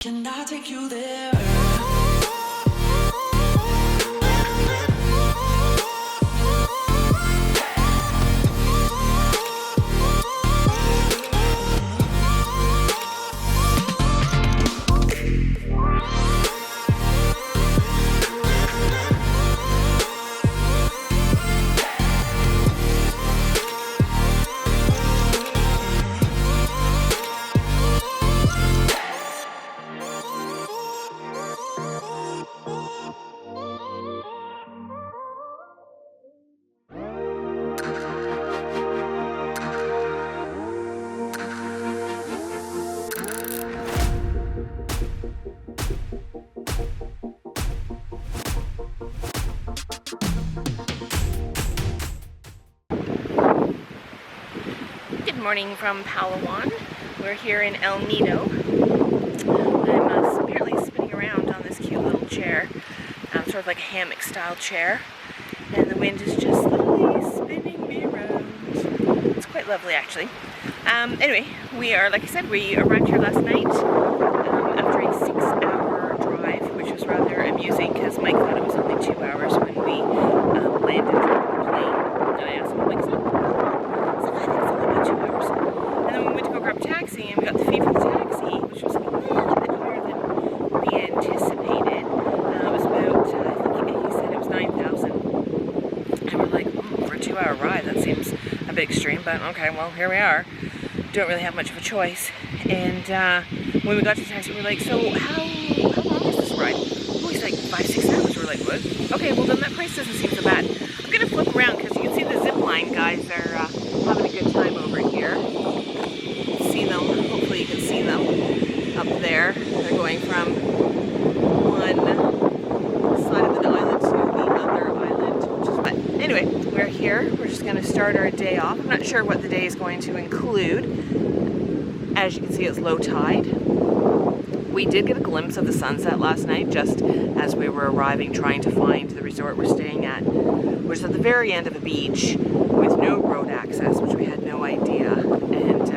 Can I take you there? Good morning from Palawan. We're here in El Nido. I'm apparently spinning around on this cute little chair, sort of like a hammock style chair, and the wind is just slowly spinning me around. It's quite lovely actually. Anyway, we are, like I said, we arrived here last night after a 6-hour drive, which was rather amusing because Mike thought it was only 2 hours when we landed from the plane. And I asked him, Mike's up? Taxi, and we got the fee for the taxi, which was a little bit higher than we anticipated. It was about, I think he said it was 9,000. And we're like, for a 2-hour ride, that seems a bit extreme, but okay, well, here we are. Don't really have much of a choice. And when we got to the taxi, we were like, so how long is this ride? Oh, he's like 5-6 hours. We're like, what? Okay, well then that price doesn't seem so bad. I'm gonna flip around because you can see the zip line guys are having a good time over here. See them, hopefully you can see them up there. They're going from one side of the island to the other island, which is wet. Anyway, we're here. We're just going to start our day off. I'm not sure what the day is going to include. As you can see, it's low tide. We did get a glimpse of the sunset last night just as we were arriving, trying to find the resort we're staying at, which is at the very end of a beach with no road access, which we had no idea. And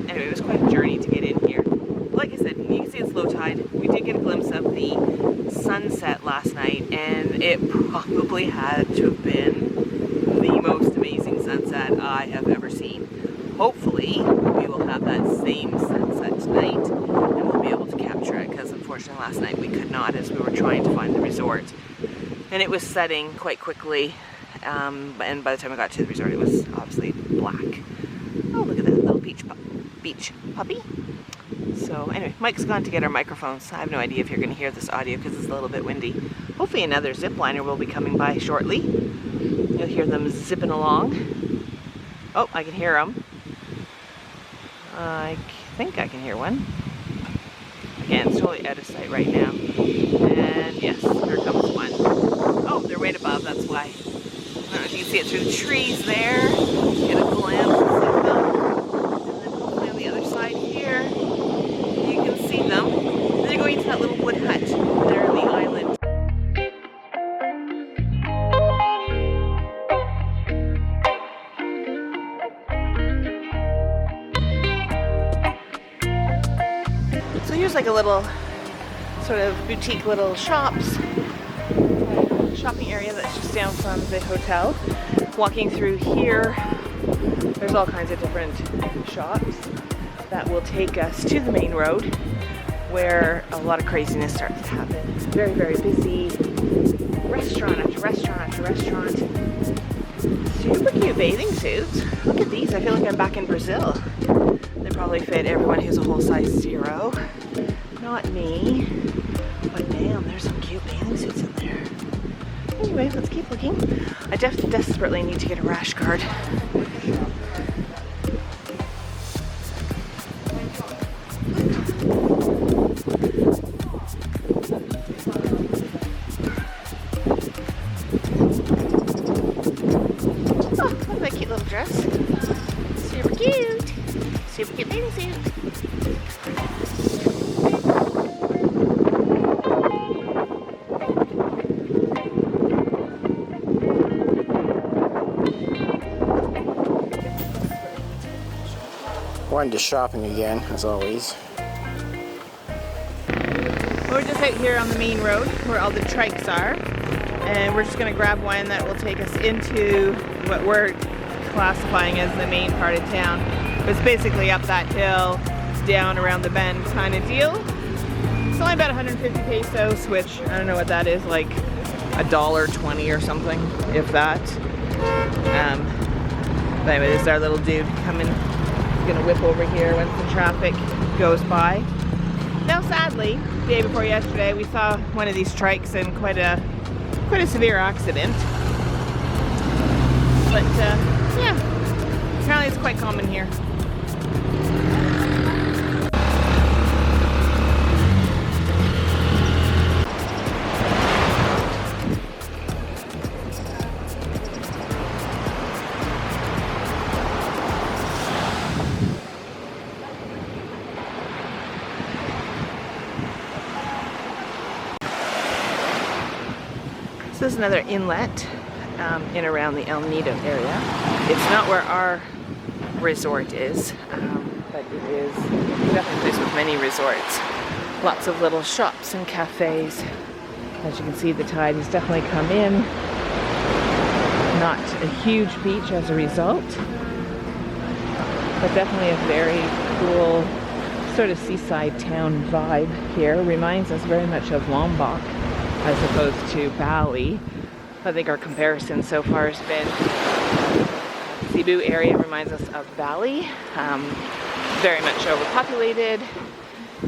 anyway, it was quite a journey to get in here. Like I said, you can see it's low tide. We did get a glimpse of the sunset last night, and it probably had to have been the most amazing sunset I have ever seen. Hopefully, we will have that same sunset tonight, and we'll be able to capture it, because unfortunately last night we could not as we were trying to find the resort. And it was setting quite quickly, and by the time I got to the resort, it was obviously black. Oh, look at that little beach puppy. So anyway, Mike's gone to get our microphones. I have no idea if you're going to hear this audio because it's a little bit windy. Hopefully another zip liner will be coming by shortly. You'll hear them zipping along. Oh, I can hear them. I think I can hear one. Again, it's totally out of sight right now. And yes, here comes one. Oh, they're right above, that's why. I don't know if you can see it through the trees there. Get a glimpse of them. Here, you can see them. And they're going to that little wood hut there on the island. So here's like a little sort of boutique little shopping area that's just down from the hotel. Walking through here, there's all kinds of different shops that will take us to the main road where a lot of craziness starts to happen. Very, very busy. Restaurant after restaurant after restaurant. Super cute bathing suits. Look at these. I feel like I'm back in Brazil. They probably fit everyone who's a whole size 0. Not me. But damn, there's some cute bathing suits in there. Anyway, let's keep looking. I desperately need to get a rash guard. Dress. Super cute. Super cute bathing suit. We're into shopping again, as always. We're just out here on the main road where all the trikes are, and we're just going to grab one that will take us into what we're classifying as the main part of town. It's basically up that hill, down around the bend kind of deal. It's only about 150 pesos, which I don't know what that is, like $1.20 or something, if that. But anyway, this is our little dude coming. He's gonna whip over here once the traffic goes by. Now, sadly, the day before yesterday, we saw one of these trikes in quite a severe accident. But yeah, apparently it's quite common here. So this is another inlet in around the El Nido area. It's not where our resort is, but it is definitely a place with many resorts. Lots of little shops and cafes. As you can see, the tide has definitely come in. Not a huge beach as a result, but definitely a very cool sort of seaside town vibe here. Reminds us very much of Lombok as opposed to Bali. I think our comparison so far has been Cebu area reminds us of Bali. Very much overpopulated,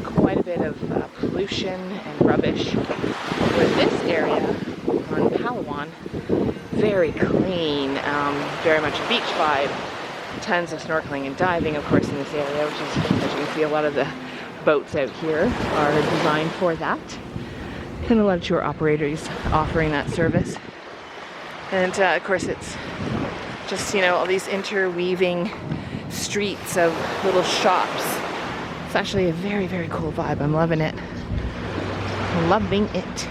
quite a bit of pollution and rubbish. Whereas this area on Palawan, very clean, very much a beach vibe. Tons of snorkeling and diving, of course, in this area, which is, as you can see, a lot of the boats out here are designed for that. And a lot of tour operators offering that service. And of course it's just, you know, all these interweaving streets of little shops. It's actually a very, very cool vibe. I'm loving it. Loving it.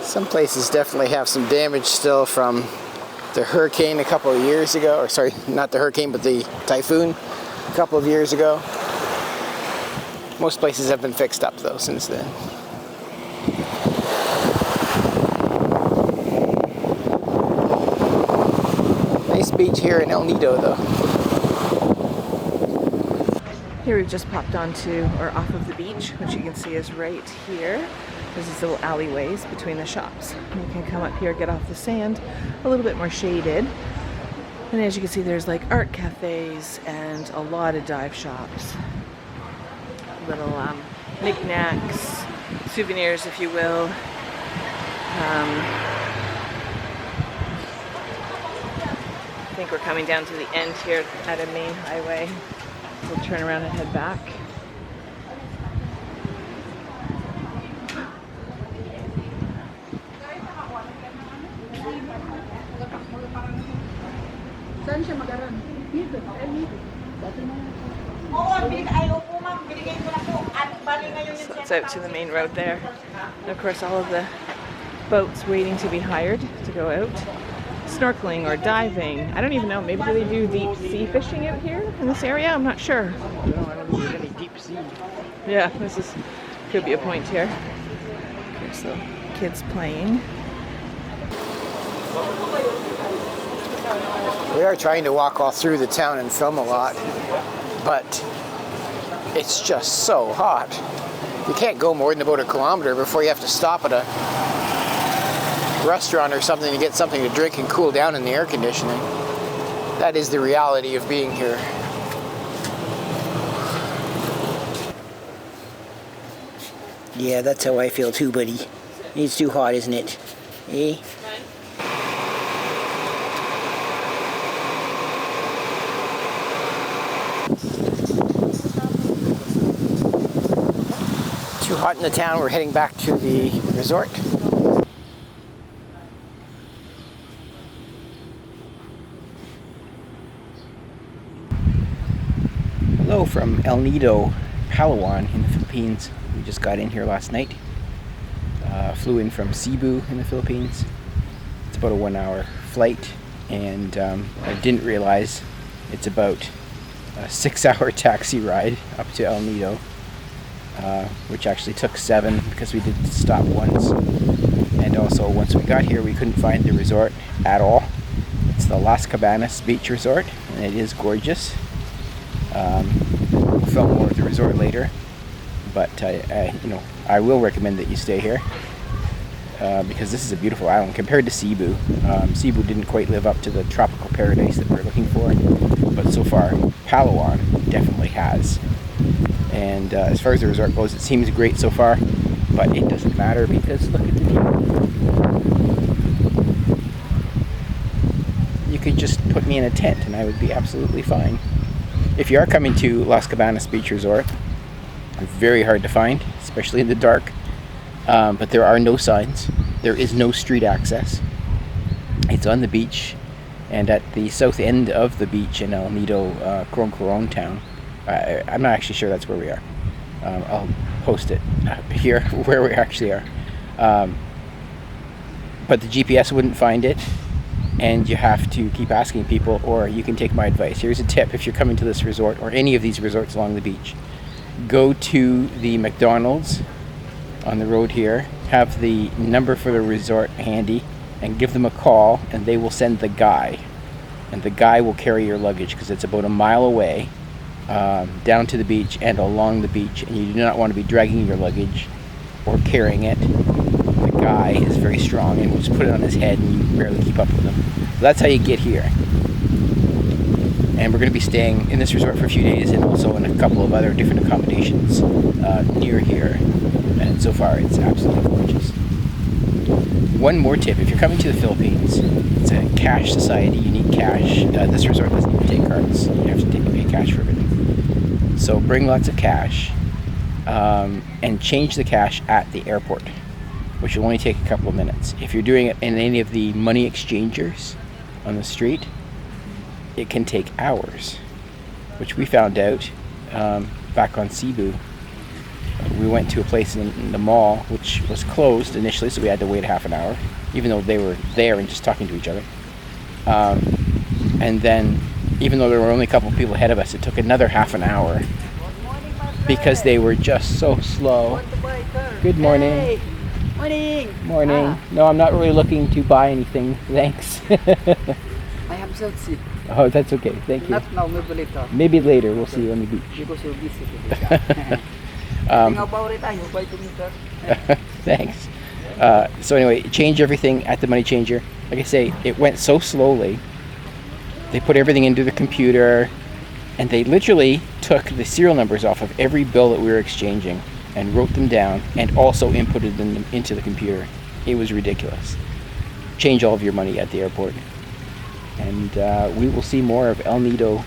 Some places definitely have some damage still from the hurricane a couple of years ago, or sorry, not the hurricane, but the typhoon a couple of years ago. Most places have been fixed up though since then. Nice beach here in El Nido though. Here we've just popped onto, or off of the beach, which you can see is right here. There's these little alleyways between the shops. You can come up here, get off the sand, a little bit more shaded. And as you can see, there's like art cafes and a lot of dive shops. Little knickknacks, souvenirs, if you will. I think we're coming down to the end here at a main highway. We'll turn around and head back. So it's out to the main road there. And of course all of the boats waiting to be hired to go out. Snorkeling or diving. I don't even know, maybe do they do deep sea fishing out here in this area? I'm not sure. No, I don't think there's any deep sea. Yeah, could be a point here. Okay, so kids playing. We are trying to walk all through the town and film a lot, but it's just so hot. You can't go more than about 1 kilometer before you have to stop at a restaurant or something to get something to drink and cool down in the air conditioning. That is the reality of being here. Yeah, that's how I feel too, buddy. It's too hot, isn't it? Eh? Too hot in the town, we're heading back to the resort. Hello from El Nido, Palawan in the Philippines. We just got in here last night. Flew in from Cebu in the Philippines. It's about a 1-hour flight. and I didn't realize it's about a 6-hour taxi ride up to El Nido, which actually took 7 because we did stop once. And also, once we got here, we couldn't find the resort at all. It's the Las Cabanas Beach Resort, and it is gorgeous. We'll film more of the resort later, but I will recommend that you stay here because this is a beautiful island compared to Cebu. Cebu didn't quite live up to the tropical paradise that we're looking for, but so far Palawan definitely has. And as far as the resort goes, it seems great so far, but it doesn't matter because look at the view. You could just put me in a tent and I would be absolutely fine. If you are coming to Las Cabanas Beach Resort, it's very hard to find, especially in the dark. But there are no signs. There is no street access. It's on the beach, and at the south end of the beach in El Nido, Coron town. I'm not actually sure that's where we are. I'll post it here where we actually are. But the GPS wouldn't find it, and you have to keep asking people, or you can take my advice. Here's a tip if you're coming to this resort or any of these resorts along the beach. Go to the McDonald's on the road here, have the number for the resort handy, and give them a call, and they will send the guy. And the guy will carry your luggage because it's about a mile away, down to the beach and along the beach, and you do not want to be dragging your luggage or carrying it. The guy is very strong and will just put it on his head and you barely keep up with him. So that's how you get here. And we're going to be staying in this resort for a few days and also in a couple of other different accommodations near here. And so far it's absolutely gorgeous. One more tip, if you're coming to the Philippines, it's a cash society, you need cash. This resort doesn't even take cards, you have to pay cash for everything. So bring lots of cash and change the cash at the airport, which will only take a couple of minutes. If you're doing it in any of the money exchangers on the street, it can take hours, which we found out back on Cebu. We went to a place in the mall which was closed initially, so we had to wait half an hour, even though they were there and just talking to each other. And then, even though there were only a couple of people ahead of us, it took another half an hour because they were just so slow. Good morning. Hey. Morning. Morning. No, I'm not really looking to buy anything, thanks. I have seltzy. Oh, that's okay, thank you. Not now, maybe later. Maybe later, we'll see you on the beach. Because you're busy today. Think about it, you buy to me, sir. Thanks. So anyway, change everything at the money changer. Like I say, it went so slowly. They put everything into the computer, and they literally took the serial numbers off of every bill that we were exchanging and wrote them down and also inputted them into the computer. It was ridiculous. Change all of your money at the airport. And we will see more of El Nido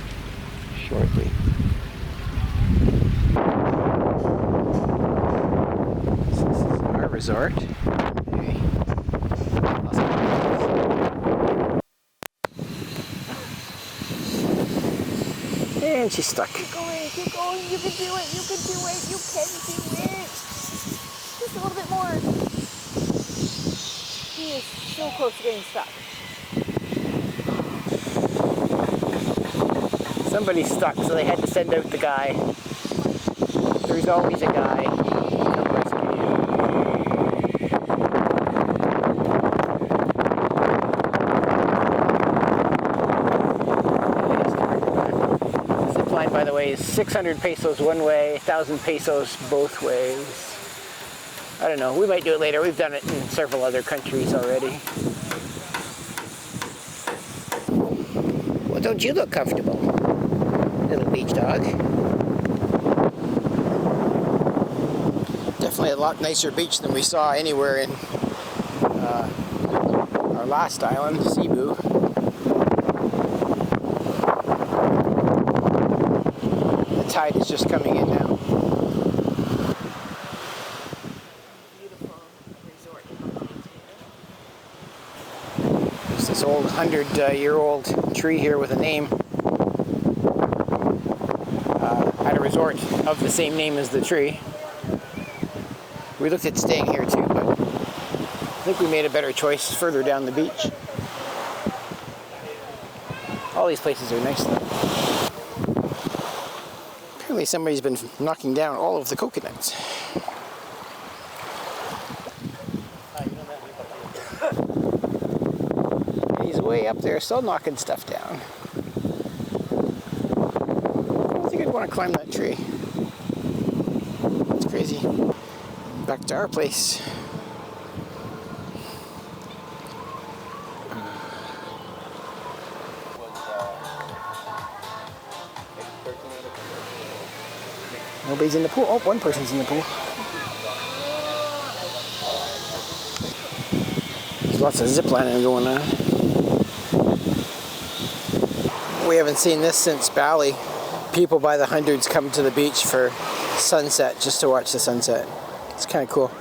shortly. So this is our resort. And she's stuck. Keep going, you can do it, you can do it, you can do it. Just a little bit more. He is so close to getting stuck. Somebody's stuck, so they had to send out the guy. There's always a guy. Zip line, by the way, is 600 pesos one way, 1,000 pesos both ways. I don't know, we might do it later. We've done it in several other countries already. Well, don't you look comfortable, little beach dog? Definitely a lot nicer beach than we saw anywhere in our last island, Cebu. The tide is just coming in now. Beautiful resort. There's this old 100-year-old tree here with a name. At a resort of the same name as the tree. We looked at staying here too, but I think we made a better choice further down the beach. these places are nice though. Apparently somebody's been knocking down all of the coconuts. He's way up there still knocking stuff down. I don't think I'd want to climb that tree. It's crazy. Back to our place. Nobody's in the pool. Oh, one person's in the pool. There's lots of zip lining going on. We haven't seen this since Bali. People by the hundreds come to the beach for sunset, just to watch the sunset. It's kind of cool.